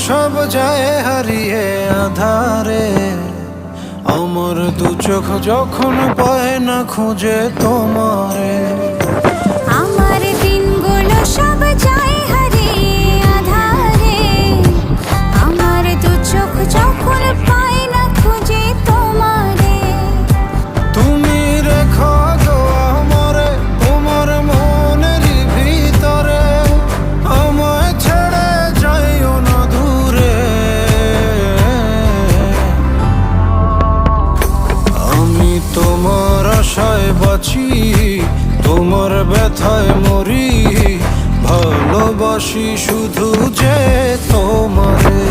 সব যায় হারিয়ে আধারে। আমার দু চোখ যখন পায় না খুঁজে তোমারে। আমার দিনগুলো সব যায় হারিয়ে আঁধারে। আমার দু চোখ যখন পায় না খুঁজে তোমারে। তুমি রেখো গো আমারে তোমার মনের ভিতরে, আমায় ছেড়ে যাইও না দূরে। আমি তোমার আশায় বাঁচি, তোমার ব্যথায় মরি, ভালোবাসি শুধু যে তোমারে।